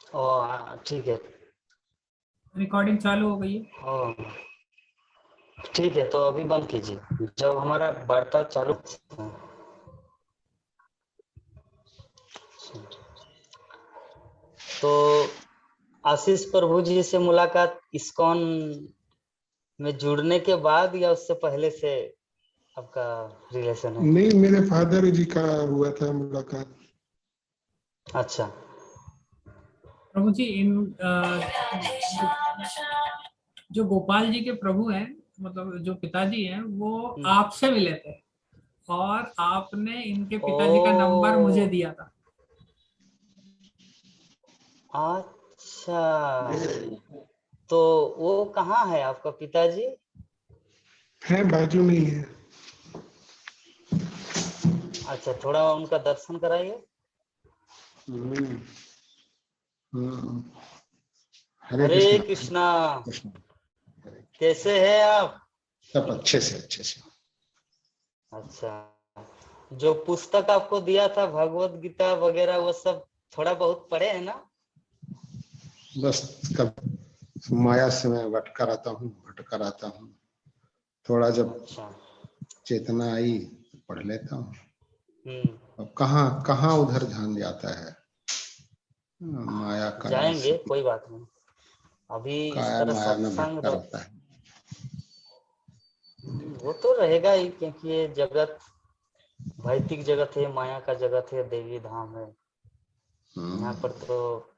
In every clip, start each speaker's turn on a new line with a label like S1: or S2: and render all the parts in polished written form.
S1: ओ ठीक है।
S2: रिकॉर्डिंग चालू हो गई है।
S1: ओ ठीक है, तो अभी बंद कीजिए जब हमारा वार्ता चालू। तो आशीष प्रभु जी से मुलाकात इस्कॉन में जुड़ने के बाद या उससे पहले से आपका रिलेशन है?
S3: नहीं, मेरे फादर जी का हुआ था मुलाकात।
S1: अच्छा।
S2: प्रभु जी जो गोपाल जी के प्रभु हैं, मतलब जो पिताजी हैं, वो आपसे मिले थे और आपने इनके पिताजी का नंबर मुझे दिया था।
S1: अच्छा, तो वो कहाँ है आपका पिताजी?
S3: है, बाजू में ही है।
S1: अच्छा, थोड़ा उनका दर्शन कराइए।
S3: हम्म, हम्म।
S1: हरे कृष्णा। कैसे हैं आप?
S3: सब अच्छे से।
S1: अच्छा, जो पुस्तक आपको दिया था भगवत गीता वगैरह वो सब थोड़ा बहुत पढ़े हैं ना?
S3: बस कब माया से मैं भटका रहता हूँ। थोड़ा जब
S1: अच्छा।
S3: चेतना आई तो पढ़ लेता हूँ।
S1: हम्म।
S3: अब कहाँ कहाँ उधर ध्यान जाता है। माया काया से,
S1: जाएंगे, कोई बात नहीं। अभी इस
S3: काया
S1: तरह
S3: माया में
S1: सत्संग
S3: भटका रहता है।
S1: वो तो रहेगा ही, क्योंकि ये जगत भौतिक जगत है, माया का जगत है, देवी धाम है। यहाँ पर तो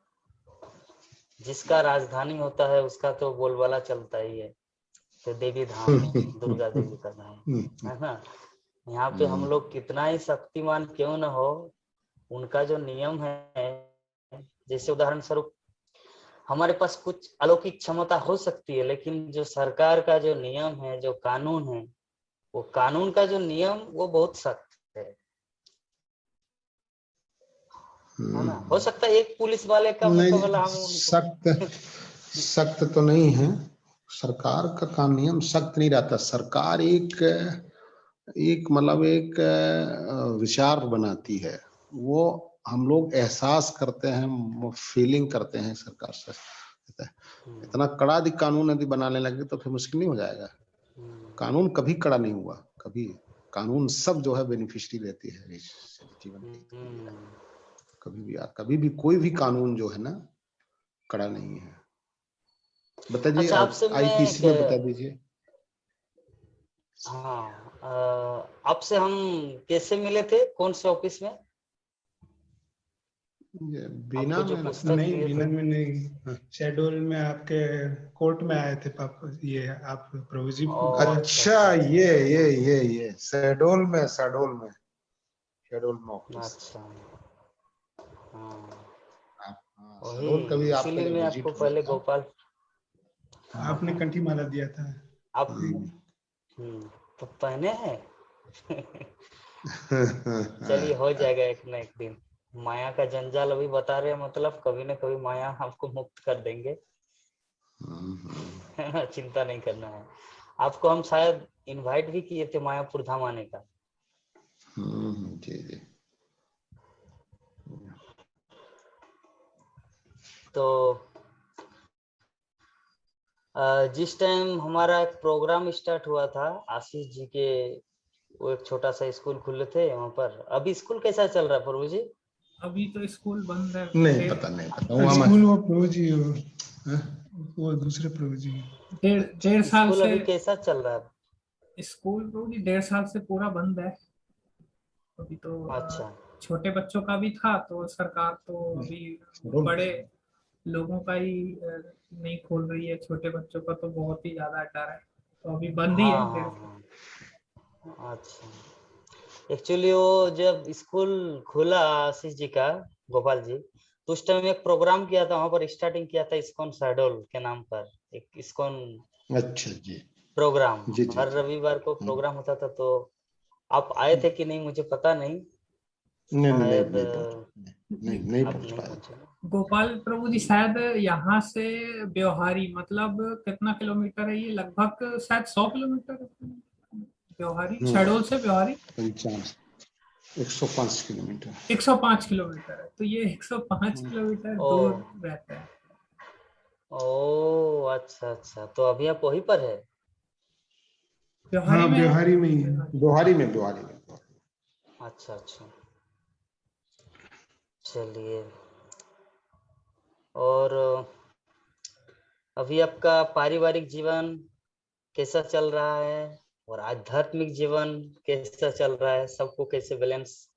S1: जिसका राजधानी होता है उसका तो बोलबाला चलता ही है। तो देवी धाम है, दुर्गा देवी का धाम है ना। यहाँ पे हम लोग कितना ही शक्तिमान क्यों न हो, उनका जो नियम है, जैसे उदाहरण स्वरूप हमारे पास कुछ अलौकिक क्षमता हो सकती है, लेकिन जो सरकार का जो नियम है, जो कानून है, वो कानून का जो नियम वो बहुत सख्त है ना। हो सकता है एक पुलिस वाले का
S3: नहीं,
S1: मुकाबला हम उनको
S3: सख्त तो नहीं है। सरकार का नियम सख्त नहीं रहता। सरकार एक एक मतलब एक विचार बनाती है। वो हम लोग एहसास करते हैं, वो फीलिंग करते हैं सरकार से। इतना कड़ा यदि कानून यदि बनाने लगे तो फिर मुश्किल नहीं हो जाएगा। कानून कभी कड़ा नहीं हुआ, कभी। कानून सब जो है बेनिफिशियरी रहती है इस जीवन की। कभी भी कोई भी कानून जो है ना, कड़ा नहीं है। बता दीजिए,
S1: अच्छा, आपसे
S3: आईपीसी में बता दीजिए।
S1: हाँ, आपसे हम कैसे मिले थे, कौन से ऑफिस में?
S3: बीना
S1: आपको जो
S3: में
S1: पुस्तक
S4: नहीं,
S1: दिए थे?
S4: बीना में नहीं, शेड्यूल में आपके कोर्ट में आए थे पापा, ये आप प्रभु जी।
S3: अच्छा, ये शहडोल में ऑफिस।
S1: अच्छा। हाँ, वही,
S3: शहडोल कभी आपके
S1: इसीलिए
S3: लिए
S1: मैं
S3: विजिट
S1: आपको
S3: हुआ
S1: पहले
S3: था।
S1: गोपाल।
S4: आपने कंठी माला दिया था।
S1: आप तो पहने हैं। चलिए, हो जाएगा एक ना एक दिन। माया का जंजाल अभी बता रहे हैं, मतलब कभी ना कभी माया आपको मुक्त कर देंगे। चिंता नहीं करना है। आपको हम शायद इनवाइट भी किए थे मायापुर धाम आने का।
S3: जी।
S1: तो जिस टाइम हमारा एक प्रोग्राम स्टार्ट हुआ था, आशीष जी के वो एक छोटा सा स्कूल खुले थे वहां पर, अभी स्कूल कैसा चल रहा है प्रभु जी?
S2: अभी तो स्कूल बंद है।
S3: नहीं पता
S4: स्कूल वो प्रभु जी, वो दूसरे प्रभु जी।
S2: डेढ़ साल
S1: स्कूल
S2: से
S1: अभी कैसा चल रहा
S2: स्कूल प्रभु जी 1.5 साल से पूरा बंद है। अभी तो
S1: है? अच्छा।
S2: छोटे बच्चों का भी था, तो सरकार तो अभी बड़े लोगों का ही नहीं खोल रही है। छोटे बच्चों का तो बहुत ही ज्यादा डर है, तो अभी बंद ही है
S1: हाँ हाँ
S2: 1.5 साल।
S1: हाँ। अच्छा, एक्चुअली वो जब स्कूल खुला आशीष जी का, गोपाल जी, तो उस टाइम एक प्रोग्राम किया था वहां पर, स्टार्टिंग किया था इस्कॉन शहडोल के नाम पर, एक इस्कॉन
S3: अच्छा जी।
S1: प्रोग्राम।
S3: जी
S1: हर रविवार को प्रोग्राम होता था, तो आप आए थे कि नहीं मुझे पता नहीं। शायद
S3: नहीं
S1: आप
S3: पहुंच
S1: नहीं
S3: पाया।
S1: पहुंचे।
S2: गोपाल प्रभु जी शायद यहाँ से ब्योहारी, मतलब कितना किलोमीटर है ये, लगभग शायद 100 किलोमीटर है। ब्योहारी, शहडोल से ब्योहारी
S3: 50 105 किलोमीटर।
S2: 105 किलोमीटर है, तो ये 105 किलोमीटर
S1: ओ
S2: दूर रहता है।
S1: ओ अच्छा अच्छा, तो अभी आप वहीं पर है?
S2: ब्योहारी
S4: हाँ,
S2: में है।
S4: ब्योहारी में ही है।
S3: ब्योहारी में, ब्योहारी में।
S1: अच्छा अच्छा, चलिए। और अभी आपका पारिवारिक जीवन कैसा चल रहा है और आध्यात्मिक जीवन कैसा चल रहा है? सबको कैसे बैलेंस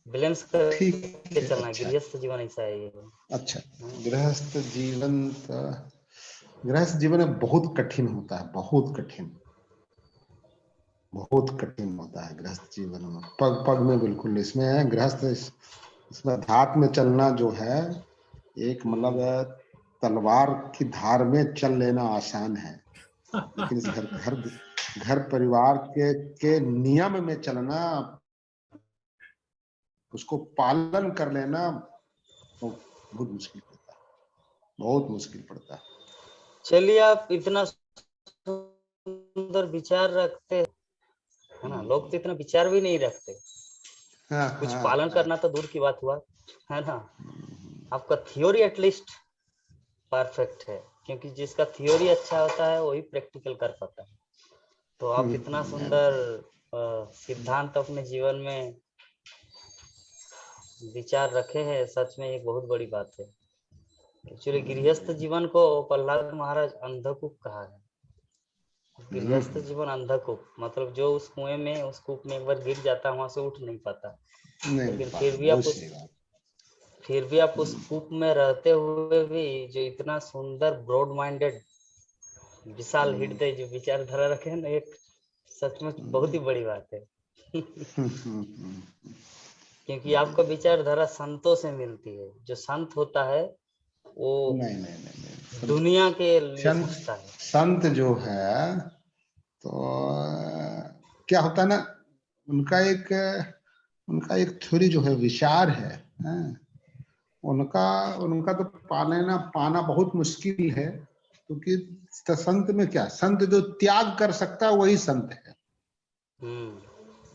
S1: बैलेंस
S3: ठीक
S1: करके
S3: है,
S1: चलना है?
S3: अच्छा
S1: गृहस्थ जीवन ऐसा है ये।
S3: अच्छा। गृहस्थ जीवन तो, गृहस्थ जीवन में बहुत कठिन होता है, बहुत कठिन, बहुत कठिन होता है गृहस्थ जीवन में। पग पग में बिल्कुल इसमें है गृहस्थ, इसमें धात में चलना जो है, एक मतलब तलवार की धार में चल लेना आसान है, लेकिन इस घर घर घर परिवार के नियम में चलना, उसको पालन कर लेना तो बहुत मुश्किल पड़ता है, बहुत मुश्किल पड़ता है।
S1: चलिए, आप इतना सुंदर विचार रखते है ना, लोग तो इतना विचार भी नहीं रखते।
S3: हाँ,
S1: कुछ
S3: हाँ,
S1: पालन
S3: हाँ।
S1: करना तो दूर की बात हुआ, है ना। आपका थियोरी एटलीस्ट परफेक्ट है, क्योंकि जिसका थियोरी अच्छा होता है वही प्रैक्टिकल कर पाता है। तो आप इतना सुंदर सिद्धांत अपने जीवन में विचार रखे हैं, सच में एक बहुत बड़ी बात है। एक्चुअली गृहस्थ जीवन को प्रहलाद महाराज अंधकूप कहा है। गृहस्थ जीवन अंधकूप मतलब जो उस कुएं में, उस कूप में एक बार गिर जाता है वहां से उठ नहीं पाता।
S3: नहीं,
S1: लेकिन
S3: बहुत सही बात।
S1: फिर भी आप उस कूप में रहते हुए भी जो इतना सुंदर ब्रॉड माइंडेड विशाल हृदय जो विचारधारा रखे हैं ना, एक सचमुच बहुत ही बड़ी बात है। क्योंकि आपका विचारधारा संतों से मिलती है। जो संत होता है वो
S3: नहीं नहीं नहीं नहीं,
S1: दुनिया के लिए
S3: संत
S1: सोचता है।
S3: संत जो है तो क्या होता है ना, उनका एक उनका एक थ्योरी जो है, विचार है, उनका उनका तो पाना पाना बहुत मुश्किल है, क्योंकि संत में क्या, संत जो त्याग कर सकता है वही संत है।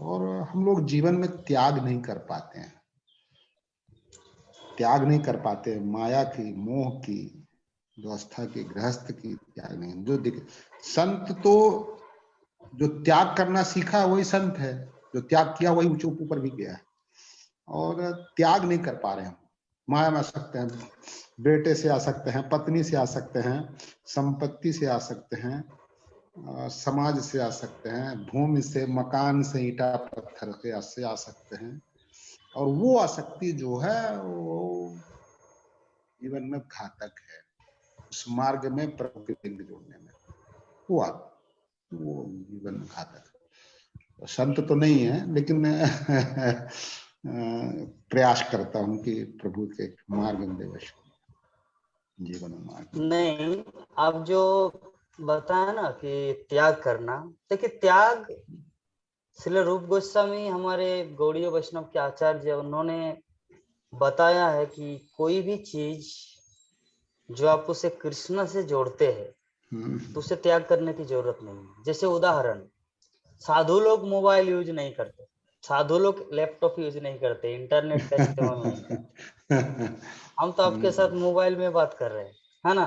S3: और हम लोग जीवन में त्याग नहीं कर पाते हैं, त्याग नहीं कर पाते, माया की, मोह की व्यवस्था की, गृहस्थ की त्याग नहीं। जो देखे संत तो जो त्याग करना सीखा वही संत है, जो त्याग किया वही ऊंचे ऊपर भी गया है। और त्याग नहीं कर पा रहे हैं, माया में आ सकते हैं, बेटे से आ सकते हैं, पत्नी से आ सकते हैं, संपत्ति से आ सकते हैं, समाज से आ सकते हैं, भूमि से, मकान से, ईटा पत्थर से आ सकते हैं। और वो आसक्ति जो है वो जीवन में घातक है, उस मार्ग में प्रभु के लिंग जोड़ने में वो जीवन में घातक है। संत तो नहीं है, लेकिन प्रयास करता हूँ कि प्रभु के मार्ग में देवश जीवन मार्ग।
S1: नहीं, आप जो बताया ना कि त्याग करना, देखिए त्याग श्रील रूप गोस्वामी हमारे गौड़ीय वैष्णव के आचार्य, उन्होंने बताया है कि कोई भी चीज जो आप उसे कृष्ण से जोड़ते हैं तो उसे त्याग करने की जरूरत नहीं है। जैसे उदाहरण, साधु लोग मोबाइल यूज नहीं करते, साधु लोग लैपटॉप यूज नहीं करते, इंटरनेट का इस्तेमाल नहीं करते। हम तो आपके साथ मोबाइल में बात कर रहे हैं, है ना।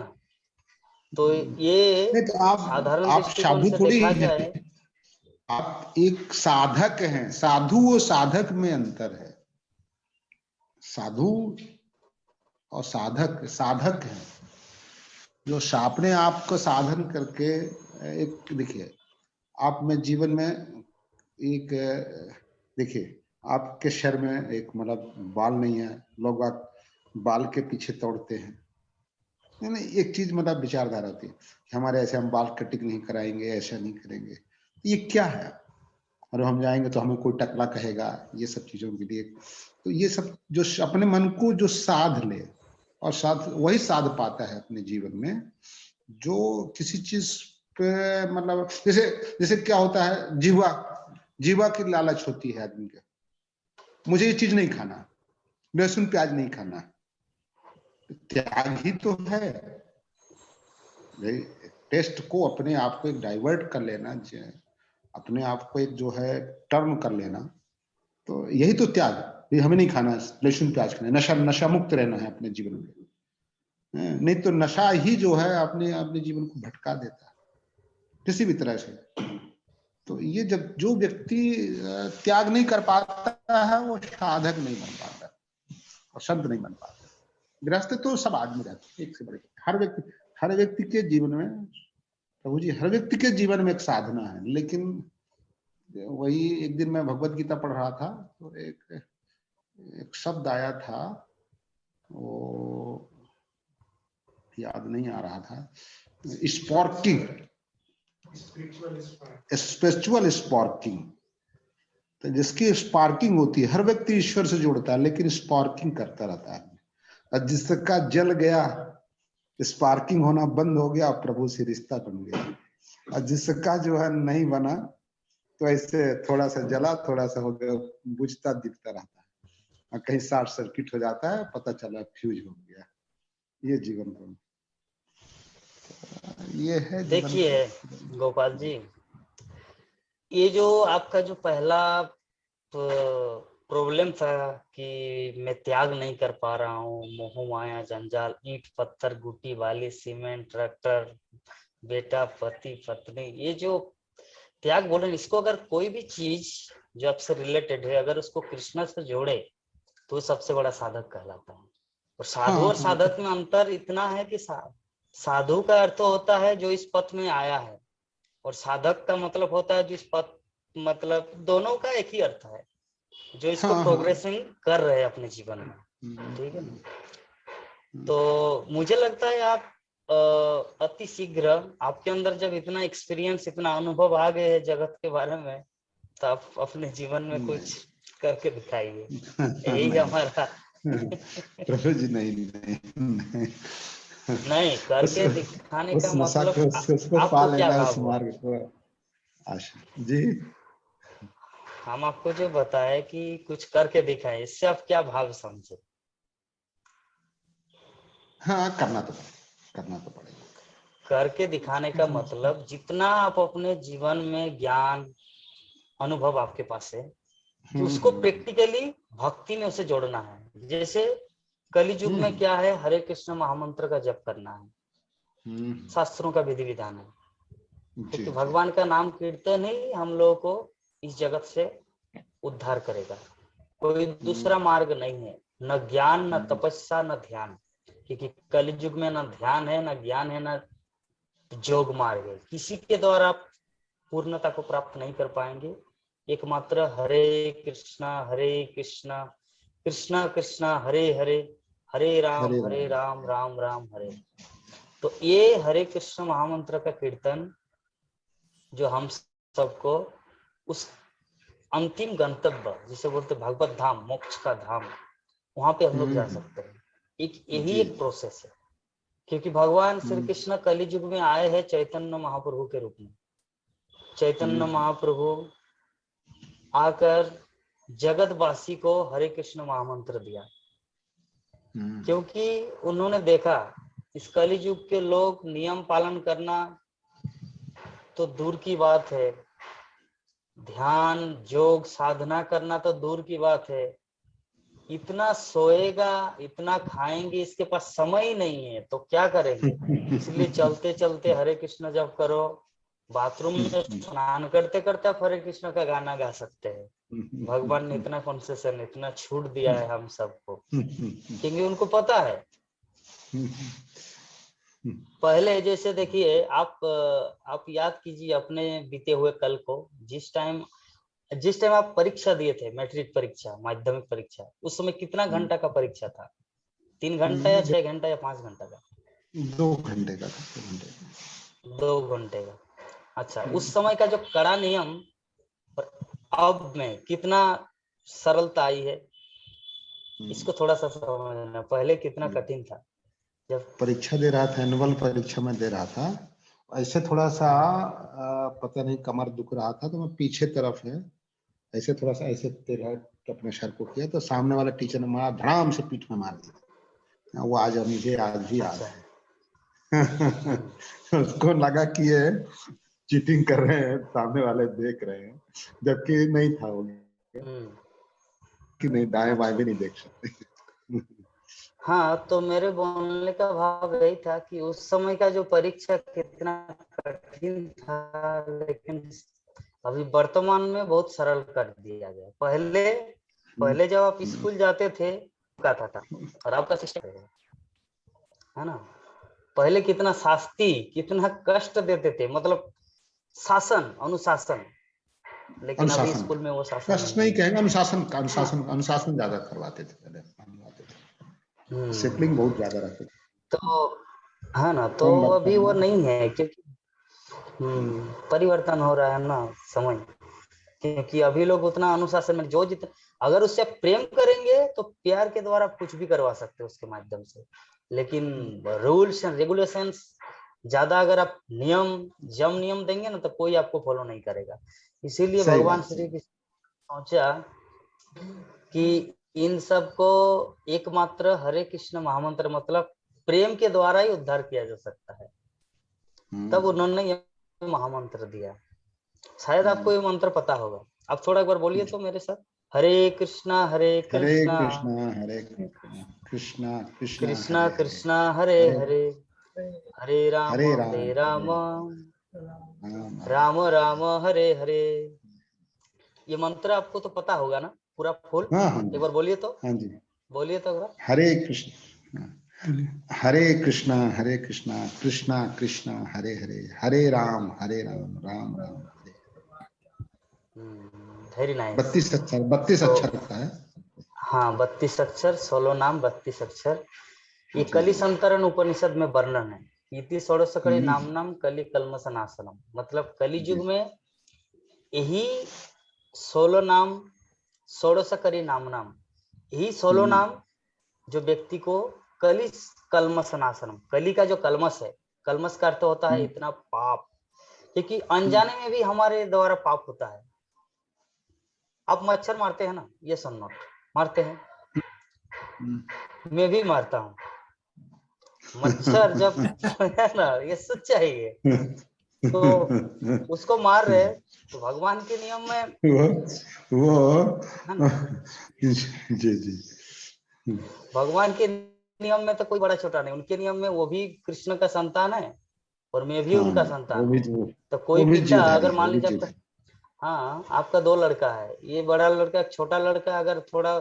S1: तो ये
S3: नहीं तो
S1: साधारण
S3: आप
S1: दृष्टिकोण
S3: साधु
S1: से
S3: थोड़ी
S1: देखा
S3: हैं,
S1: जाए,
S3: आप एक साधक हैं। साधु और साधक में अंतर है। साधु और साधक, साधक है जो अपने आप को साधन करके, एक देखिए आप में जीवन में एक, देखिए आपके शरीर में एक मतलब बाल नहीं है, लोग बाल के पीछे दौड़ते हैं। नहीं, एक चीज मतलब विचारधारा होती है कि हमारे ऐसे हम बाल कटिंग नहीं कराएंगे, ऐसा नहीं करेंगे, ये क्या है, और हम जाएंगे तो हमें कोई टकला कहेगा, ये सब चीजों के लिए। तो ये सब जो अपने मन को जो साध ले, और साध वही साध पाता है अपने जीवन में, जो किसी चीज पे मतलब जैसे जैसे क्या होता है, जीवा की लालच होती है आदमी के, मुझे ये चीज नहीं खाना, लहसुन प्याज नहीं खाना, त्याग ही तो है। टेस्ट को अपने आप को एक डाइवर्ट कर लेना, अपने आप को एक जो है टर्न कर लेना, तो यही तो त्याग, ये हमें नहीं खाना है लहसुन प्याज खाना है, नशा मुक्त रहना है अपने जीवन में। नहीं तो नशा ही जो है अपने जीवन को भटका देता है किसी भी तरह से। तो ये जब जो व्यक्ति त्याग नहीं कर पाता है वो साधक नहीं बन पाता और संत नहीं बन पाता। गृहस्थ तो सब आदमी रहते, एक से बड़े हर व्यक्ति के जीवन में, प्रभु जी, हर व्यक्ति के जीवन में एक साधना है। लेकिन वही एक दिन मैं भगवत गीता पढ़ रहा था तो एक शब्द आया था, वो याद नहीं आ रहा था, स्पार्किंग, स्पिरिचुअल स्पार्किंग। तो जिसकी स्पार्किंग होती है, हर व्यक्ति ईश्वर से जुड़ता है लेकिन स्पार्किंग करता रहता है, और जिसका जल गया, स्पार्किंग होना बंद हो गया, प्रभु से रिश्ता बन गया। और जिसका जो है नहीं बना तो ऐसे थोड़ा सा जला, थोड़ा सा हो गया, बुझता दिखता रहता है, और कहीं शॉर्ट सर्किट हो जाता है, पता चला फ्यूज हो गया। ये जीवन को ये है।
S1: देखिए गोपाल जी, ये जो आपका जो पहला प्रॉब्लम था कि मैं त्याग नहीं कर पा रहा हूँ, मोह माया जंजाल, ईंट पत्थर गुटी बाली सीमेंट ट्रैक्टर बेटा पति पत्नी, ये जो त्याग बोल रहे हैं, इसको अगर कोई भी चीज जो आपसे रिलेटेड है अगर उसको कृष्ण से जोड़े तो सबसे बड़ा साधक कहलाता है। और साधु और साधक में अंतर इतना है कि साधु का अर्थ होता है जो इस पथ में आया है, और साधक का मतलब होता है जो इस पथ, मतलब दोनों का एक ही अर्थ है, जो इसको प्रोग्रेसिंग कर रहे हैं अपने जीवन में। ठीक है ना? तो मुझे लगता है आप अति शीघ्र, आपके अंदर जब इतना एक्सपीरियंस, इतना अनुभव आ गए हैं जगत के बारे में, तो आप अपने जीवन में कुछ करके दिखाइए, यही हमारा
S3: प्रभु जी।
S1: नहीं करके दिखाने का मतलब
S3: उसको
S1: आपको क्या
S3: लेना
S1: भाव हुआ?
S3: आशा जी,
S1: हम आपको जो बताए कि कुछ करके दिखाए, इससे आप क्या भाव समझे?
S3: हाँ, करना तो पड़ेगा।
S1: करके दिखाने का मतलब जितना आप अपने जीवन में ज्ञान अनुभव आपके पास है कि उसको प्रैक्टिकली भक्ति में उसे जोड़ना है। जैसे कलियुग में क्या है, हरे कृष्ण महामंत्र का जप करना है, शास्त्रों का विधि विधान है, क्योंकि भगवान का नाम कीर्तन ही हम लोगों को इस जगत से उद्धार करेगा। कोई दूसरा मार्ग नहीं है, न ज्ञान न तपस्या न ध्यान, क्योंकि कलियुग में न ध्यान है न ज्ञान है न जोग मार्ग है। किसी के द्वारा आप पूर्णता को प्राप्त नहीं कर पाएंगे। एकमात्र हरे कृष्णा कृष्णा कृष्णा हरे हरे, हरे राम राम राम हरे। तो ये हरे कृष्ण महामंत्र का कीर्तन जो हम सबको उस अंतिम गंतव्य जिसे बोलते भगवत धाम, मोक्ष का धाम, वहां पे हम लोग जा सकते हैं। यही एक प्रोसेस है, क्योंकि भगवान श्री कृष्ण कलियुग में आए हैं चैतन्य महाप्रभु के रूप में। चैतन्य महाप्रभु आकर जगतवासी को हरे कृष्ण महामंत्र दिया, क्योंकि उन्होंने देखा इस कलियुग के लोग नियम पालन करना तो दूर की बात है, ध्यान योग साधना करना तो दूर की बात है, इतना सोएगा इतना खाएंगे, इसके पास समय ही नहीं है, तो क्या करेंगे? इसलिए चलते चलते हरे कृष्ण जप करो, बाथरूम में स्नान करते करते आप हरे कृष्ण का गाना गा सकते हैं। भगवान ने इतना कंसेशन, इतना छूट दिया है हम सबको, क्योंकि उनको पता है। पहले जैसे देखिए आप याद कीजिए अपने बीते हुए कल को, जिस टाइम आप परीक्षा दिए थे, मैट्रिक परीक्षा, माध्यमिक परीक्षा, उस समय कितना घंटा का परीक्षा था? 3 घंटा या 6 घंटा या 5 घंटा का?
S3: 2 घंटे का था।
S1: 2 घंटे का। अच्छा, उस समय का जो कड़ा नियम और अब में कितना सरलता आई है, इसको थोड़ा सा समझना। पहले कितना कठिन था। जब
S3: परीक्षा दे रहा था, एनुअल परीक्षा में दे रहा था, ऐसे थोड़ा सा पता नहीं कमर दुख रहा था, तो मैं पीछे तरफ है ऐसे थोड़ा सा ऐसे तेरा अपने सर को किया, तो सामने वाला टीचर ने मारा, धड़ाम से पीठ में मार दिया। वो आज मुझे आज भी याद है। उसको लगा कि ये चीटिंग कर रहे हैं, सामने वाले देख रहे हैं, जबकि नहीं था वो। कि नहीं, दाएं बाएं भी नहीं देख सकते।
S1: हाँ, तो मेरे बोलने का भाव यही था कि उस समय का जो परीक्षा कितना कठिन था, लेकिन अभी वर्तमान में बहुत सरल कर दिया गया। पहले जब आप स्कूल जाते थे का था और आपका सिस्टम है ना, पहले कितना शास्ति, कितना कष्ट देते थे, मतलब शासन, अनुशासन, लेकिन अभी
S3: अनुशासन,
S1: स्कूल में वो शासन
S3: कष्ट नहीं कहेंगे, अनुशासन ज्यादा करवाते थे पहले, डिसिप्लिन बहुत ज्यादा रखते थे।
S1: तो है ना, तो
S3: कम
S1: अभी वो
S3: करना।
S1: नहीं है, क्योंकि परिवर्तन हो रहा है ना समय, क्योंकि अभी लोग उतना अनुशासन में जो जितना, अगर उससे प्रेम करेंगे तो प्यार के द्वारा कुछ भी करवा सकते हैं उसके माध्यम से, लेकिन रूल्स एंड रेगुलेशंस ज्यादा अगर आप जम नियम देंगे ना तो कोई आपको फॉलो नहीं करेगा। इसीलिए भगवान श्री कृष्ण सोचा कि इन सबको एकमात्र हरे कृष्ण महामंत्र, मतलब प्रेम के द्वारा ही उद्धार किया जा सकता है, तब उन्होंने ये महामंत्र दिया। शायद आपको ये मंत्र पता होगा, आप थोड़ा एक बार बोलिए तो मेरे साथ। हरे कृष्णा
S3: कृष्णा हरे कृष्णा
S1: कृष्णा कृष्णा हरे हरे, हरे राम हरे राम, राम राम हरे हरे। ये मंत्र आपको तो पता होगा ना पूरा फुल? एक बार बोलिए तो।
S3: हाँ जी,
S1: बोलिए तो एक बार।
S3: हरे कृष्णा कृष्णा कृष्णा हरे हरे, हरे राम राम राम हरे।
S1: Very nice.
S3: 32 अक्षर का है।
S1: हाँ, 32 अक्षर, 16 नाम, 32 अक्षर। ये कलि संतरण उपनिषद में वर्णन है। इति षोडशकरी नाम कलि कल्मष नाशनम, मतलब कलि युग में यही 16 नाम, षोडशकरी नाम, यही 16 नाम जो व्यक्ति को कलि कल्मष नाशनम, कलि का जो कल्मष है, कल्मष का अर्थ होता है इतना पाप, क्योंकि अनजाने में भी हमारे द्वारा पाप होता है। आप मच्छर मारते हैं ना, ये सुनो, मारते हैं, मैं भी मारता हूँ मच्छर जब है ना, ये सच्चाई है। तो उसको मार रहे तो भगवान के नियम में
S3: वो
S1: है ना,
S3: जी
S1: भगवान के नियम में तो कोई बड़ा छोटा नहीं, उनके नियम में वो भी कृष्ण का संतान है और मैं भी उनका संतान हूँ। तो कोई पिता अगर मान लीजिए आपका, हाँ आपका 2 लड़का है, ये बड़ा लड़का छोटा लड़का अगर थोड़ा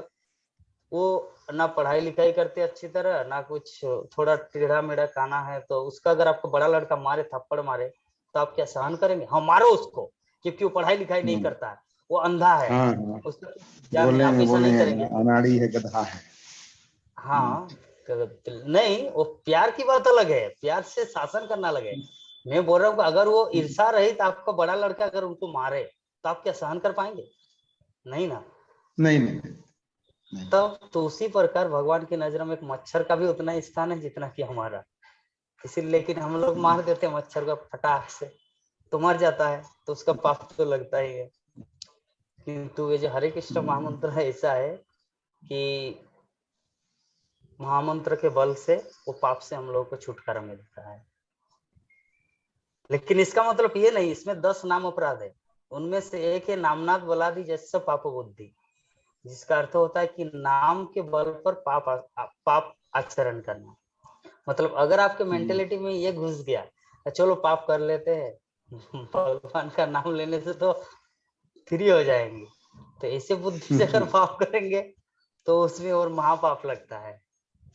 S1: वो ना पढ़ाई लिखाई करते अच्छी तरह, ना कुछ, थोड़ा टेढ़ा मेढ़ा काना है, तो उसका अगर आपको बड़ा लड़का मारे, थप्पड़ मारे, तो आप क्या सहन करेंगे? हाँ मारो उसको, क्योंकि वो पढ़ाई लिखाई नहीं करता है, वो अंधा है, उसका ज्ञान नहीं, आप ऐसा नहीं करेंगे,
S3: अनाड़ी है, गधा है।
S1: हाँ नहीं, वो प्यार की बात अलग है, प्यार से शासन करना अलग है। मैं बोल रहा हूँ अगर वो ईर्षा रहित आपका बड़ा लड़का अगर उनको मारे तो आप क्या सहन कर पाएंगे? नहीं ना। नहीं। तब तो उसी प्रकार भगवान की नजर में एक मच्छर का भी उतना ही स्थान है जितना कि हमारा, इसीलिए, लेकिन हम लोग मार देते हैं मच्छर को फटाक से, तो मर जाता है, तो उसका पाप तो लगता ही है। किंतु ये जो हरे कृष्ण महामंत्र है, ऐसा है कि महामंत्र के बल से वो पाप से हम लोगों को छुटकारा मिलता है। लेकिन इसका मतलब ये नहीं, इसमें 10 नाम अपराध है, उनमें से एक है नामनाथ बलादि जैसे पाप बुद्धि, जिसका अर्थ होता है कि नाम के बल पर पाप आचरण करना। मतलब अगर आपके मेंटेलिटी में ये घुस गया चलो पाप कर लेते हैं, भगवान का नाम लेने से तो फ्री हो जाएंगे, तो ऐसे बुद्धि से अगर पाप करेंगे तो उसमें और महापाप लगता है,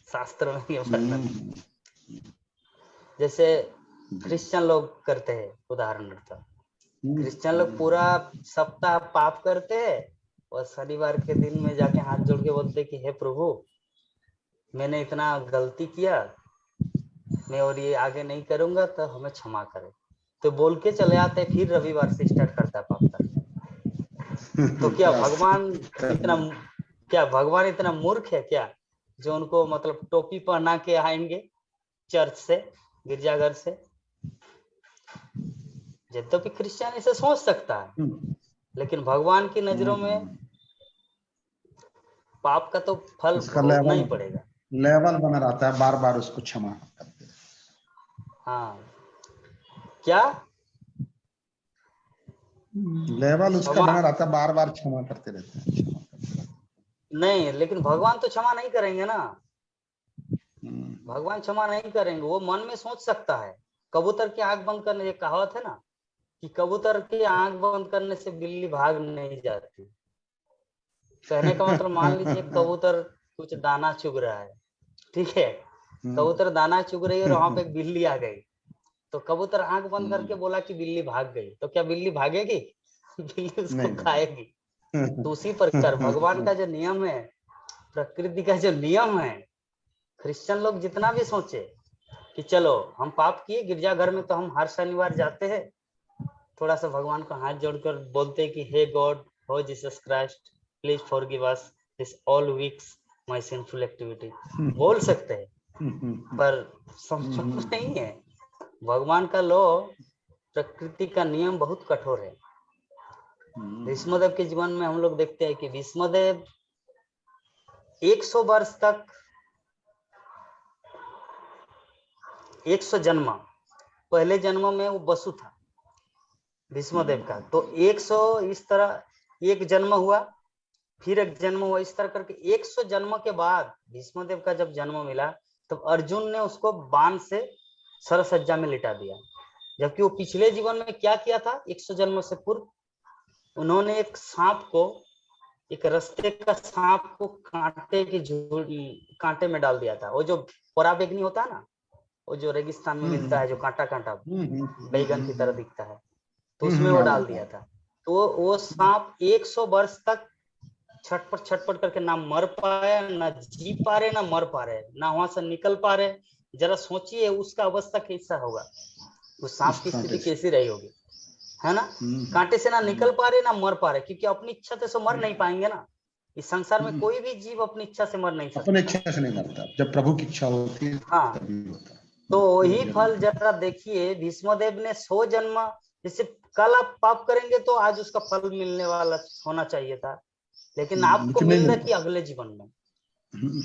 S1: शास्त्र में ये वर्णन। जैसे क्रिश्चियन लोग करते हैं, उदाहरण क्रिश्चियन लोग पूरा सप्ताह पाप करते हैं और शनिवार के दिन में जाके हाथ जोड़ के बोलते कि हे प्रभु मैंने इतना गलती किया, मैं और ये आगे नहीं करूंगा, तो हमें क्षमा करें, तो बोल के चले आते, फिर रविवार से स्टार्ट करता है पाप करना। तो क्या भगवान इतना मूर्ख है क्या जो उनको मतलब टोपी पहना के आएंगे चर्च से, गिरजाघर से? जब भी क्रिश्चियन इसे सोच सकता है, लेकिन भगवान की नजरों में पाप का तो फल भोगना ही पड़ेगा।
S3: लेवल बना रहता है, बार बार उसको क्षमा करते हैं।
S1: हाँ क्या
S3: लेवल उसका बना रहता है, बार बार क्षमा करते रहते हैं।
S1: नहीं, लेकिन भगवान तो क्षमा नहीं करेंगे ना, भगवान क्षमा नहीं करेंगे। वो मन में सोच सकता है। कबूतर की आंख बंद करने, एक कहावत है ना कि कबूतर की आंख बंद करने से बिल्ली भाग नहीं जाती। कहने का मतलब, मान लीजिए कबूतर कुछ दाना चुग रहा है, ठीक है, कबूतर दाना चुग रही है और वहां पे एक बिल्ली आ गई, तो कबूतर आंख बंद करके बोला कि बिल्ली भाग गई, तो क्या बिल्ली भागेगी? बिल्ली उसको खाएगी। तो उसी प्रकार भगवान का जो नियम है, प्रकृति का जो नियम है, क्रिश्चियन लोग जितना भी सोचे कि चलो हम पाप किए, गिरजाघर में तो हम हर शनिवार जाते हैं, थोड़ा सा भगवान को हाथ जोड़कर बोलते हैं कि हे गॉड, हो Jesus Christ, please forgive us this all weeks my sinful activity, बोल सकते हैं, पर संभव नहीं है। भगवान का लॉ, प्रकृति का नियम बहुत कठोर है। भीष्मदेव के जीवन में हम लोग देखते हैं कि भीष्मदेव 100 वर्ष तक, 100 जन्म, पहले जन्म में वो वसु था भीष्मदेव का, तो 100 इस तरह एक जन्म हुआ, फिर एक जन्म हुआ, इस तरह करके 100 जन्म के बाद भीष्मदेव का जब जन्म मिला, तब अर्जुन ने उसको बाण से सरसज्जा में लिटा दिया। जबकि वो पिछले जीवन में क्या किया था, 100 जन्म से पूर्व उन्होंने एक सांप को, एक रास्ते का सांप को कांटे में डाल दिया था। वो जो पोरा बेगनी होता है ना, वो जो रेगिस्तान में मिलता है, जो कांटा कांटा बैगन की तरह दिखता है, तो उसमें वो डाल दिया था। तो वो सांप 100 वर्ष तक छटपट करके ना मर पाए, ना जी पा रहे, ना मर पा रहे, ना वहां से निकल पा रहे। जरा सोचिए उसका अवस्था कैसा होगा, उस सांप की स्थिति कैसी रही होगी, है ना। कांटे से ना निकल पा रहे, ना मर पा रहे, क्योंकि अपनी इच्छा से मर नहीं पाएंगे ना। इस संसार में कोई भी जीव अपनी इच्छा से मर नहीं सकता,
S3: अपनी इच्छा से नहीं मरता, जब प्रभु की इच्छा होती है
S1: हाँ,
S3: तभी होता है।
S1: तो वही फल जरा देखिए, भीष्मदेव ने 100 जन्म, जैसे कल आप पाप करेंगे तो आज उसका फल मिलने वाला होना चाहिए था, लेकिन आपको मिल रहा कि अगले जीवन में,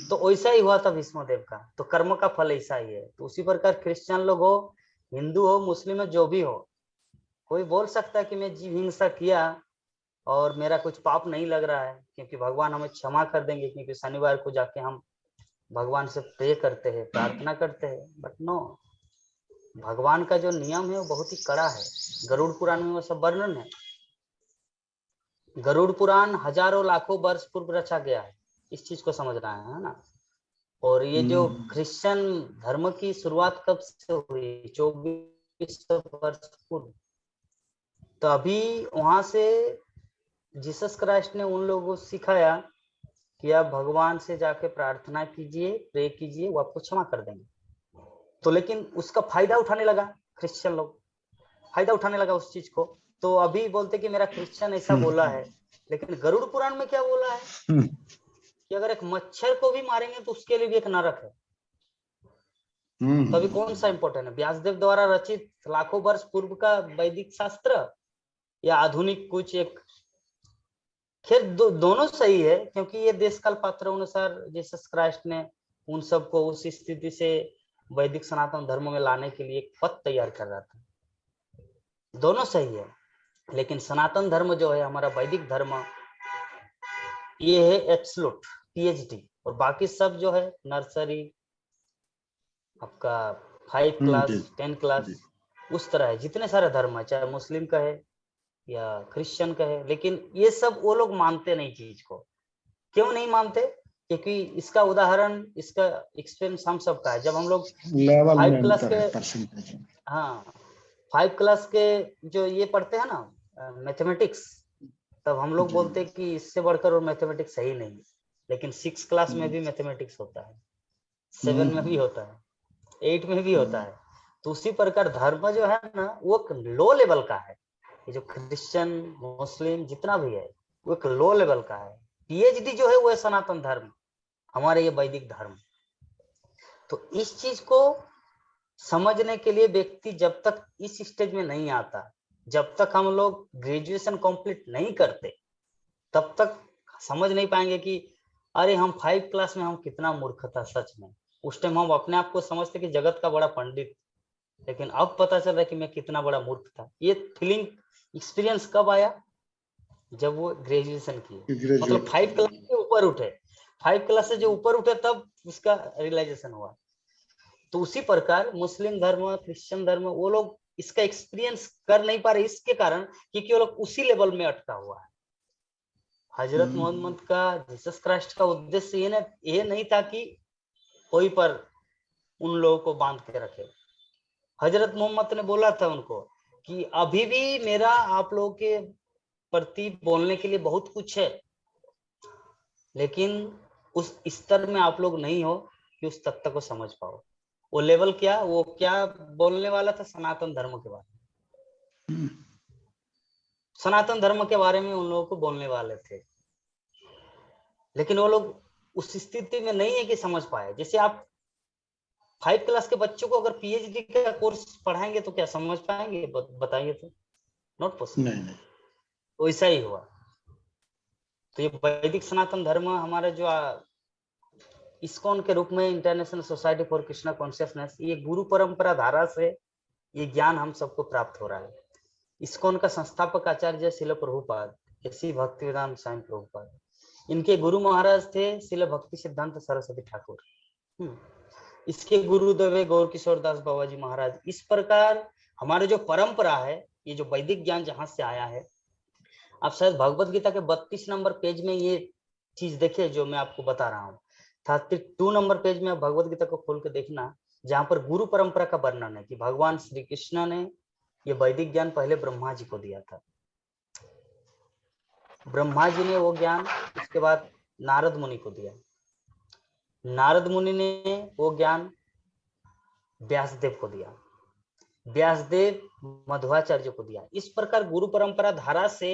S1: तो वैसा ही हुआ था भीष्मदेव का। तो कर्म का फल ऐसा ही है। तो उसी प्रकार क्रिश्चियन लोग हो, हिंदू हो, मुस्लिम हो, जो भी हो, कोई बोल सकता है कि मैं जीव हिंसा किया और मेरा कुछ पाप नहीं लग रहा है, क्योंकि भगवान हमें क्षमा कर देंगे, क्योंकि शनिवार को जाके हम भगवान से प्रे करते हैं, प्रार्थना करते हैं। बट नो, भगवान का जो नियम है वो बहुत ही कड़ा है। गरुड़ पुराण में वो सब वर्णन है। गरुड़ पुराण हजारों लाखों वर्ष पूर्व रचा गया है, इस चीज को समझना है ना। और ये जो क्रिश्चियन धर्म की शुरुआत कब से हुई, 2400 वर्ष पूर्व। तो अभी वहां से जीसस क्राइस्ट ने उन लोगों को सिखाया कि आप भगवान से जाके प्रार्थना कीजिए, प्रे कीजिए, वो आपको क्षमा कर देंगे। तो लेकिन उसका फायदा उठाने लगा क्रिश्चियन लोग, फायदा उठाने लगा उस चीज को। तो अभी बोलते कि मेरा क्रिश्चियन ऐसा बोला है, लेकिन गरुड़ पुराण में क्या बोला है कि अगर एक मच्छर को भी मारेंगे तो उसके लिए भी एक नरक है। तो अभी कौन सा इंपॉर्टेंट है, व्यासदेव द्वारा रचित लाखों वर्ष पूर्व का वैदिक शास्त्र या आधुनिक कुछ एक? खैर दोनों सही है, क्योंकि ये देश काल पात्र अनुसार जीसस क्राइस्ट ने उन सबको उस स्थिति से वैदिक सनातन धर्म में लाने के लिए एक पथ तैयार कर रहा था। दोनों सही है, लेकिन सनातन धर्म जो है हमारा वैदिक धर्म, ये है एब्सोल्यूट पीएचडी, और बाकी सब जो है नर्सरी, आपका 5 क्लास 10 क्लास, उस तरह है। जितने सारे धर्म है, चाहे मुस्लिम का है या क्रिश्चियन का है, लेकिन ये सब वो लोग मानते नहीं चीज को। क्यों नहीं मानते? क्योंकि इसका उदाहरण, इसका एक्सपीरियंस हम सबका है। जब हम लोग 5 क्लास के, हाँ 5 क्लास के जो ये पढ़ते हैं ना मैथमेटिक्स, तब हम लोग बोलते हैं कि इससे बढ़कर और मैथमेटिक्स सही नहीं। लेकिन 6 क्लास में भी मैथमेटिक्स होता है, 7 में भी होता है, 8 में भी होता है। तो उसी प्रकार धर्म जो है ना, वो एक लो लेवल का है। ये जो क्रिश्चियन, मुस्लिम जितना भी है, वो एक लो लेवल का है। पीएचडी जो है वो है सनातन धर्म, हमारे ये वैदिक धर्म। तो इस चीज को समझने के लिए व्यक्ति जब तक इस स्टेज में नहीं आता, जब तक हम लोग ग्रेजुएशन कंप्लीट नहीं करते, तब तक समझ नहीं पाएंगे कि अरे हम 5 क्लास में हम कितना मूर्ख था। सच में उस टाइम हम अपने आप को समझते कि जगत का बड़ा पंडित, लेकिन अब पता चल रहा है कि मैं कितना बड़ा मूर्ख था। ये फीलिंग, एक्सपीरियंस कब आया? जब वो ग्रेजुएशन किए। मतलब 5 क्लास के ऊपर उठे, 5 क्लास से जो ऊपर उठे तब उसका रियलाइजेशन हुआ। तो उसी प्रकार मुस्लिम धर्म, क्रिश्चियन धर्म, वो लोग इसका एक्सपीरियंस कर नहीं पा रहे इसके कारण क्योंकि वो लोग उसी लेवल में अटका हुआ है। हजरत मोहम्मद का, जीसस क्राइस्ट का उद्देश्य ये नहीं था कि कोई पर उन लोगों को बांध के रखे। हजरत मोहम्मद ने बोला था उनको कि अभी भी मेरा आप लोगों के प्रति बोलने के लिए बहुत कुछ है, लेकिन उस स्तर में आप लोग नहीं हो कि उस तत्व को समझ पाओ। वो लेवल क्या, वो क्या बोलने वाला था? सनातन धर्म के बारे में, सनातन धर्म के बारे में उन लोगों को बोलने वाले थे, लेकिन वो लोग उस स्थिति में नहीं है कि समझ पाए। जैसे आप 5 क्लास के बच्चों को अगर पीएचडी का कोर्स पढ़ाएंगे तो क्या समझ पाएंगे? बताइए तो, नॉट पॉसिबल।
S3: नहीं।
S1: वैसा ही हुआ। तो ये वैदिक सनातन धर्म हमारे जो इस्कॉन के रूप में, international society for Krishna consciousness, ये गुरु परंपरा धारा से ये ज्ञान हम सबको प्राप्त हो रहा है। इस्कॉन का संस्थापक आचार्य श्रील प्रभुपाद, श्री भक्तिवेदांत स्वामी प्रभुपाद, इनके गुरु महाराज थे श्रील भक्ति सिद्धांत सरस्वती ठाकुर। इसके गुरुदेव गौर किशोर दास बाबा जी महाराज। इस प्रकार हमारे जो परंपरा है, ये जो वैदिक ज्ञान जहां से आया है, आप शायद भगवत गीता के 32 नंबर पेज में ये चीज देखिए जो मैं आपको बता रहा हूँ। 32 नंबर पेज में आप भगवत गीता को खोल के देखना, जहां पर गुरु परंपरा का वर्णन है कि भगवान श्री कृष्ण ने ये वैदिक ज्ञान पहले ब्रह्मा जी को दिया था। ब्रह्मा जी ने वो ज्ञान उसके बाद नारद मुनि को दिया, नारद मुनि ने वो ज्ञान व्यासदेव को दिया, व्यासदेव मध्वाचार्य को दिया। इस प्रकार गुरु परंपरा धारा से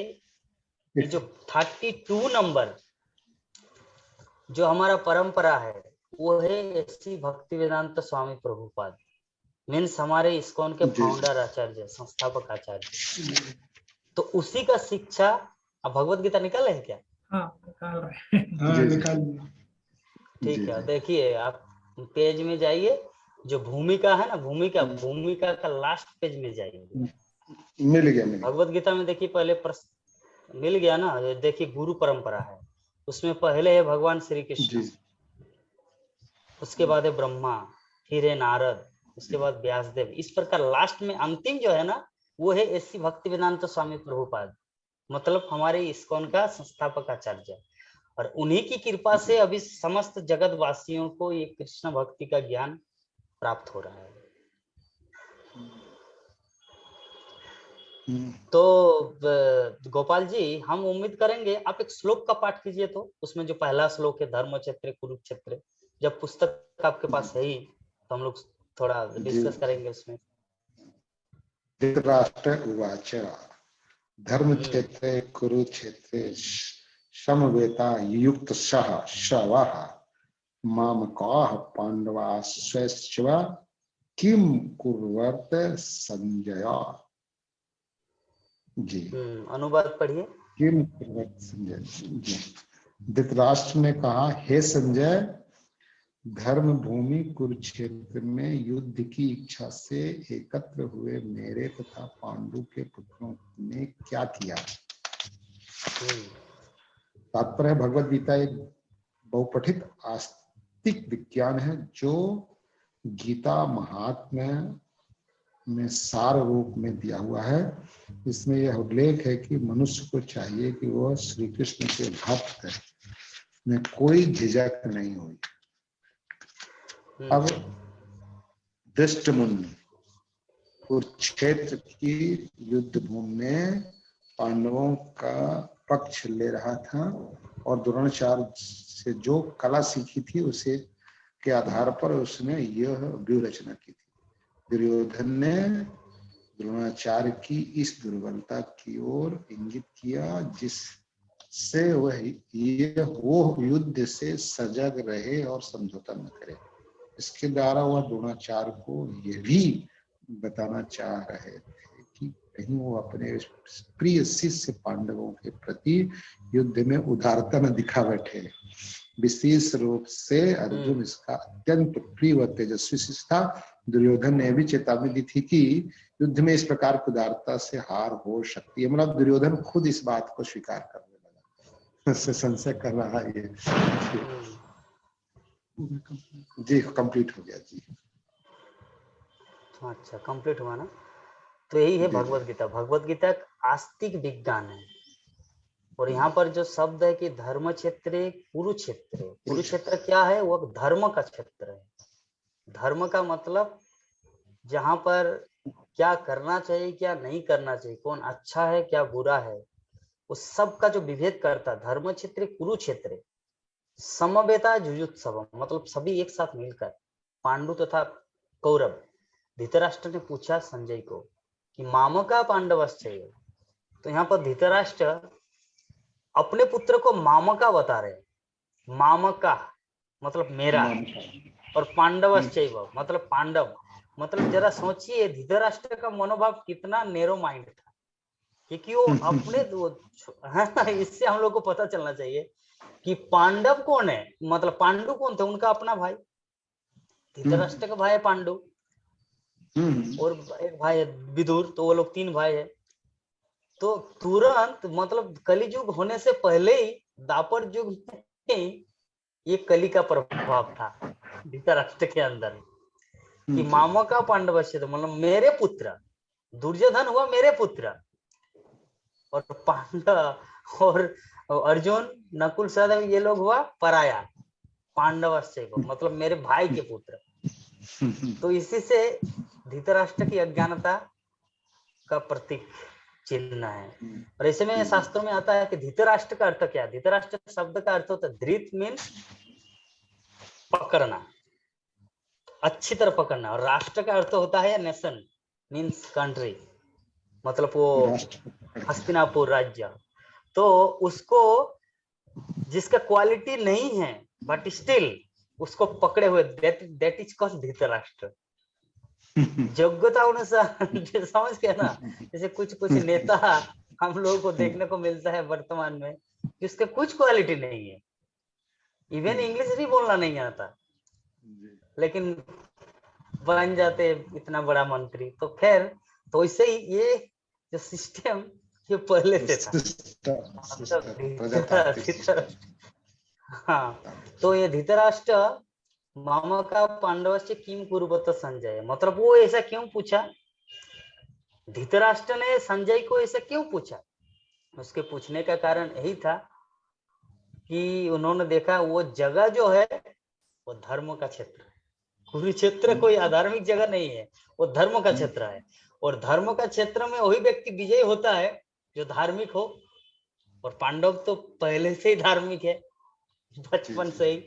S1: ये जो 32 नंबर जो हमारा परंपरा है वो है श्री भक्ति वेदांत स्वामी प्रभुपाद, मीन्स हमारे इस्कॉन के फाउंडर आचार्य, संस्थापक आचार्य। तो उसी का शिक्षा। अब भगवत गीता निकाल रहे हैं क्या?
S2: हाँ, निकाल रहे हैं।
S4: निकाल।
S1: ठीक है, देखिए आप पेज में जाइए, जो भूमिका है ना, भूमिका का लास्ट पेज में जाइए।
S3: मिल गया।
S1: भगवत गीता में देखिए पहले प्रश्न मिल गया ना, देखिए गुरु परंपरा है, उसमें पहले है भगवान श्री कृष्ण, उसके बाद है ब्रह्मा, फिर है नारद, उसके बाद व्यासदेव। इस प्रकार लास्ट में अंतिम जो है ना वो है एसी भक्ति वेदांत स्वामी प्रभुपाद, मतलब हमारे इस्कॉन का संस्थापक आचार्य। और उन्हीं की कृपा से अभी समस्त जगत वासियों को ये कृष्ण भक्ति का ज्ञान प्राप्त हो रहा है। तो गोपाल जी, हम उम्मीद करेंगे आप एक श्लोक का पाठ कीजिए। तो उसमें जो पहला श्लोक है, धर्म क्षेत्र कुरुक्षेत्र, जब पुस्तक आपके पास है ही तो हम लोग थोड़ा डिस्कस करेंगे उसमें।
S3: धृतराष्ट्र उवाच धर्म क्षेत्रे कुरुक्षेत्रे समवेता युक्त सह श्रवः मामकाः पांडवाश्चैव किम कुर्वत संजय। जी,
S1: अनुवाद पढ़िए।
S3: किम कुर्वत संजय जी। धृतराष्ट्र ने कहा, हे संजय, धर्म भूमि कुरुक्षेत्र में युद्ध की इच्छा से एकत्र हुए मेरे तथा पांडु के पुत्रों ने क्या किया। तात्पर्य, भगवद गीता एक बहुपठित आस्तिक विज्ञान है जो गीता महात्म्य में सार रूप में दिया हुआ है। इसमें यह उल्लेख है कि मनुष्य को चाहिए कि वह श्री कृष्ण के भक्त है, में कोई झिझक नहीं हुई। अब दृष्टमुनि कुरुक्षेत्र की युद्ध भूमि में पांडवों का पक्ष ले रहा था और द्रोणाचार्य से जो कला सीखी थी उसे के आधार पर उसने यह व्यूह रचना की थी। दुर्योधन ने द्रोणाचार्य की इस दुर्बलता की ओर इंगित किया जिससे वह युद्ध से सजग रहे और समझौता न करे। इसके द्वारा वह द्रोणाचार्य को यह भी बताना चाह रहे थे कि कहीं वो अपने प्रिय शिष्य पांडवों के प्रति युद्ध में उदारता न दिखा बैठे। विशेष रूप से अर्जुन इसका अत्यंत प्रिय व तेजस्वी शिष्य था। दुर्योधन ने भी चेतावनी दी थी कि युद्ध में इस प्रकार की उदारता से हार हो सकती है। मतलब दुर्योधन खुद इस बात को स्वीकार करने लगा। से संशय कर रहा है ये। जी कंप्लीट हो गया जी।
S1: अच्छा कंप्लीट हुआ ना। तो यही है
S3: जी,
S1: भगवत गीता। भगवत गीता एक आस्तिक विज्ञान है। और यहाँ पर जो शब्द है कि धर्म क्षेत्र कुरुक्षेत्र, कुरुक्षेत्र क्या है? वो धर्म का क्षेत्र है। धर्म का मतलब जहाँ पर क्या करना चाहिए क्या नहीं करना चाहिए, कौन अच्छा है क्या बुरा है, उस सब का जो विभेद करता। धर्म क्षेत्र कुरुक्षेत्र समवेता जुजुत्सव, मतलब सभी एक साथ मिलकर। पांडु तथा कौरव, धृतराष्ट्र ने पूछा संजय को कि मामका पांडवश्चैव। तो यहाँ पर धृतराष्ट्र अपने पुत्र को मामका बता रहे। मामका मतलब मेरा, और पांडवश्चैव मतलब पांडव। मतलब जरा सोचिए धृतराष्ट्र का मनोभाव कितना नैरो माइंड था, क्योंकि वो अपने इससे हम लोग को पता चलना चाहिए कि पांडव कौन है, मतलब पांडु कौन थे, उनका अपना भाई। धृतराष्ट्र का भाई है पांडु, और एक भाई है विदुर, तो वो लोग 3 भाई है। तो तुरंत मतलब कलियुग होने से पहले ही द्वापर युग में ये कली का प्रभाव था धृतराष्ट्र के अंदर कि मामा का पांडव से, तो मतलब मेरे पुत्र। दुर्योधन हुआ मेरे पुत्र, और पांडव और अर्जुन नकुल सहदेव ये लोग हुआ पराया, पांडव से मतलब मेरे भाई के पुत्र। तो इसी से धृतराष्ट्र की अज्ञानता का प्रतीक चिन्ह है। और ऐसे में शास्त्रों में आता है कि धृतराष्ट्र का अर्थ क्या है? धृतराष्ट्र शब्द का अर्थ होता है धृत मीन्स पकड़ना, अच्छी तरह पकड़ना, और राष्ट्र का अर्थ होता है नेशन मीन्स कंट्री, मतलब वो हस्तिनापुर राज्य। तो उसको जिसका क्वालिटी नहीं है बट स्टिल उसको पकड़े हुए, दैट इज कॉल्ड धृतराष्ट्र। योग्यता अनुसार समझ गए ना। जैसे कुछ कुछ नेता हम लोगों को देखने को मिलता है वर्तमान में जिसके कुछ क्वालिटी नहीं है, इवन इंग्लिश भी बोलना नहीं आता, लेकिन बन जाते इतना बड़ा मंत्री। तो खैर, तो इससे ही ये जो सिस्टम ये पहले से था। हाँ, तो ये धृतराष्ट्र मामा का पांडव से किम कुरुबत संजय, मतलब वो ऐसा क्यों पूछा? धृतराष्ट्र ने संजय को ऐसा क्यों पूछा? उसके पूछने का कारण यही था कि उन्होंने देखा वो जगह जो है वो धर्म का क्षेत्र है। कुरुक्षेत्र कोई अधार्मिक जगह नहीं है, वो धर्म का क्षेत्र है। और धर्म का क्षेत्र में वही व्यक्ति विजयी होता है जो धार्मिक हो, और पांडव तो पहले से ही धार्मिक है, बचपन से ही।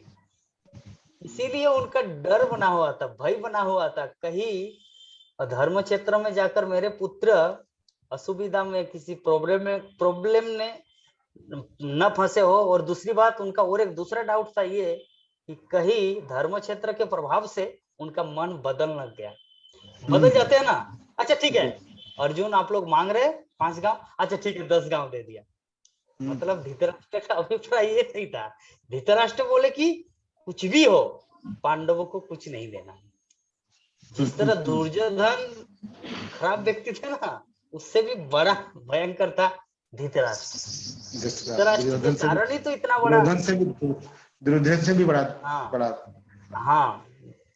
S1: इसीलिए उनका डर बना हुआ था, भय बना हुआ था, कहीं धर्म क्षेत्र में जाकर मेरे पुत्र असुविधा में, किसी प्रॉब्लम में न फंसे हो। और दूसरी बात, उनका और एक दूसरा डाउट था ये कि कहीं धर्म क्षेत्र के प्रभाव से उनका मन बदल न गया। बदल जाते हैं ना, अच्छा ठीक है अर्जुन आप लोग मांग रहे 5 गांव, अच्छा ठीक है 10 गांव दे दिया। मतलब धृतराष्ट्र का अभिप्राय ये नहीं था। धृतराष्ट्र बोले कि कुछ भी हो पांडवों को कुछ नहीं देना। जिस तरह दुर्योधन खराब व्यक्ति थे ना, उससे भी बड़ा भयंकर था धृतराष्ट्र। धृतराष्ट्र के कारण ही तो इतना बड़ा,
S3: दुर्योधन से भी बड़ा।
S1: हाँ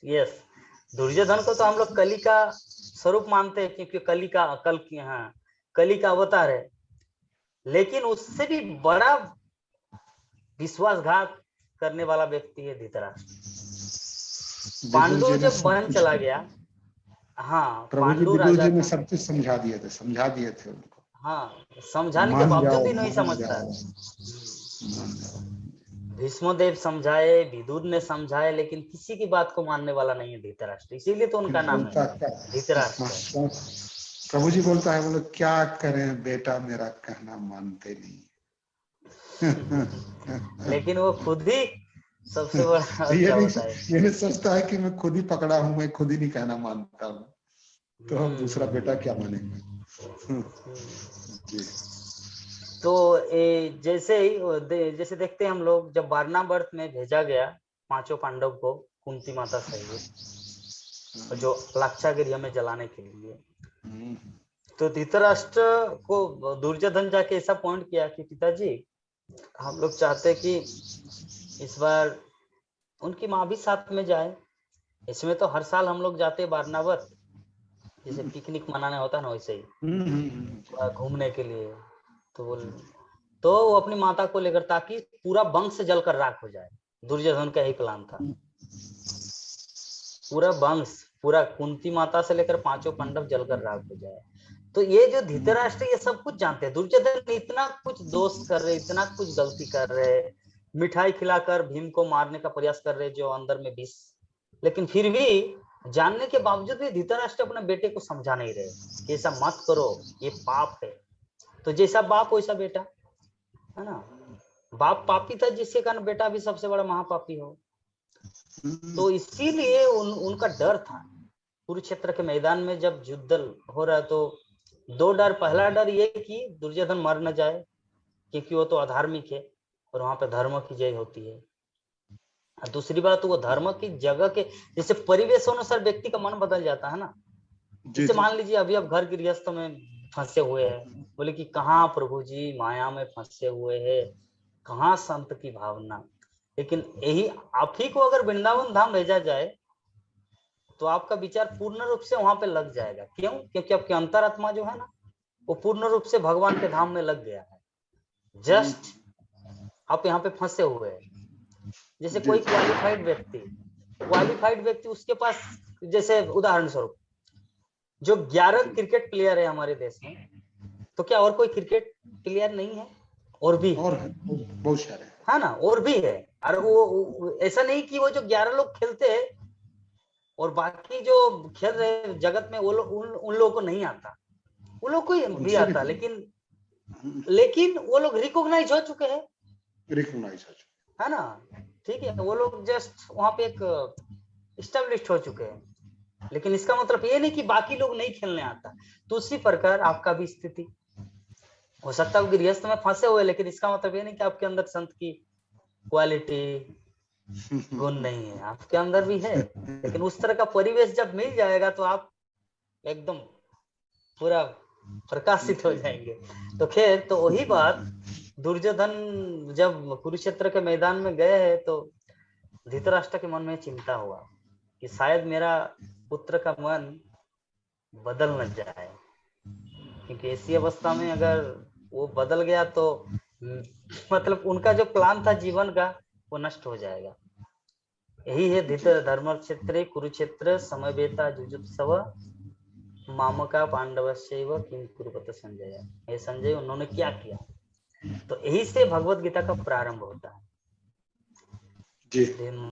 S1: यस, दुर्योधन को तो हम लोग कली का स्वरूप मानते हैं क्योंकि कली का अवतार है, लेकिन उससे भी बड़ा विश्वासघात करने वाला व्यक्ति है धृतराष्ट्र। पांडु जब वन चला गया, हाँ पांडु राजा
S3: ने सब कुछ समझा दिए थे उनको।
S1: हाँ, समझाने के बावजूद भी नहीं समझता। भीष्मदेव समझाए, विदुर ने समझाए, लेकिन किसी की बात को मानने वाला नहीं है धृतराष्ट्र। इसीलिए तो उनका नाम है धृतराष्ट्र।
S3: प्रभु जी बोलता है, बोलो क्या करें बेटा मेरा कहना मानते नहीं।
S1: लेकिन वो खुद ही सबसे बड़ा
S3: ये नहीं सोचता है कि मैं खुद ही पकड़ा हूं, मैं खुद ही नहीं कहना मानता हूँ, तो हम दूसरा बेटा क्या मानेंगे।
S1: तो जैसे देखते हैं हम लोग, जब वारणावर्त में भेजा गया 5 पांडव को कुंती माता सहित, जो लाक्षागृह में जलाने के लिए, तो धृतराष्ट्र को दुर्योधन जाके ऐसा पॉइंट किया कि पिताजी हम लोग चाहते हैं कि इस बार उनकी माँ भी साथ में जाए। इसमें तो हर साल हम लोग जाते वारनावत, जैसे पिकनिक मनाने होता है ना वैसे ही घूमने के लिए। तो वो अपनी माता को लेकर, ताकि पूरा वंश जलकर राख हो जाए। दुर्योधन का यही प्लान था, पूरा वंश, पूरा कुंती माता से लेकर 5 पांडव जलकर राख हो जाए। तो ये जो धृतराष्ट्र ये सब कुछ जानते हैं, दुर्योधन इतना कुछ दोष कर रहे, इतना कुछ गलती कर रहे, मिठाई खिलाकर भीम को मारने का प्रयास कर रहे जो अंदर में विष, लेकिन फिर भी जानने के बावजूद भी धृतराष्ट्र अपने बेटे को समझा नहीं रहे कि ऐसा मत करो, ये पाप है। तो जैसा बाप वैसा बेटा, है ना। बाप पापी था, जिसके कारण बेटा भी सबसे बड़ा महापापी हो। तो इसीलिए उनका डर था। कुरुक्षेत्र के मैदान में जब युद्ध हो रहा है तो 2 डर। पहला डर ये कि दुर्योधन मर न जाए, क्योंकि वो तो अधार्मिक है और वहां पे धर्म की जय होती है। दूसरी बात, वो धर्म की जगह के जैसे परिवेश अनुसार व्यक्ति का मन बदल जाता है ना। जैसे मान लीजिए अभी आप घर गृहस्थ में फंसे हुए हैं, बोले कि कहाँ प्रभु जी माया में फंसे हुए हैं, कहाँ संत की भावना। लेकिन यही आप ही को अगर वृंदावन धाम भेजा जाए तो आपका विचार पूर्ण रूप से वहां पे लग जाएगा। क्यों? क्योंकि आपकी अंतरात्मा जो है ना, वो पूर्ण रूप से भगवान के धाम में लग गया है। जस्ट आप यहाँ पे फंसे हुए हैं। जैसे कोई क्वालिफाइड व्यक्ति, उसके पास, जैसे उदाहरण स्वरूप जो 11 क्रिकेट प्लेयर है हमारे देश में, तो क्या और कोई क्रिकेट प्लेयर नहीं है? और भी
S3: और है, बहुत सारे
S1: है ना, और भी है। और वो ऐसा नहीं कि वो जो 11 लोग खेलते हैं और बाकी जो खेल रहे जगत में वो लोग, उन लोगों को नहीं आता, वो लोग को भी आता, लेकिन वो लोग रिकॉग्नाइज हो चुके हैं, है ना। ठीक है, वो लोग जस्ट वहां पे एक इस्टेब्लिश्ड हो चुके हैं। लेकिन इसका मतलब ये नहीं कि बाकी लोग नहीं खेलने आता। तो उसी प्रकार आपका भी स्थिति हो सकता है गृहस्थ में फंसे हुए, लेकिन इसका मतलब ये नहीं कि आपके अंदर संत की क्वालिटी गुण नहीं है, आपके अंदर भी है। लेकिन उस तरह का परिवेश जब मिल जाएगा तो आप एकदम पूरा प्रकाशित हो जाएंगे। तो खैर, तो वही बात, दुर्योधन जब कुरुक्षेत्र के मैदान में गए हैं तो धृतराष्ट्र के मन में चिंता हुआ कि शायद मेरा पुत्र का मन बदल न जाए, क्योंकि ऐसी अवस्था में अगर वो बदल गया तो मतलब उनका जो प्लान था जीवन का वो नष्ट हो जाएगा। यही है धर्म क्षेत्र कुरुक्षेत्र समवेता जुजुत्सव मामका पांडवस्यैव किं कुरुवत संजय। ये संजय उन्होंने क्या किया, तो यही से भगवत गीता का प्रारंभ होता है। जी।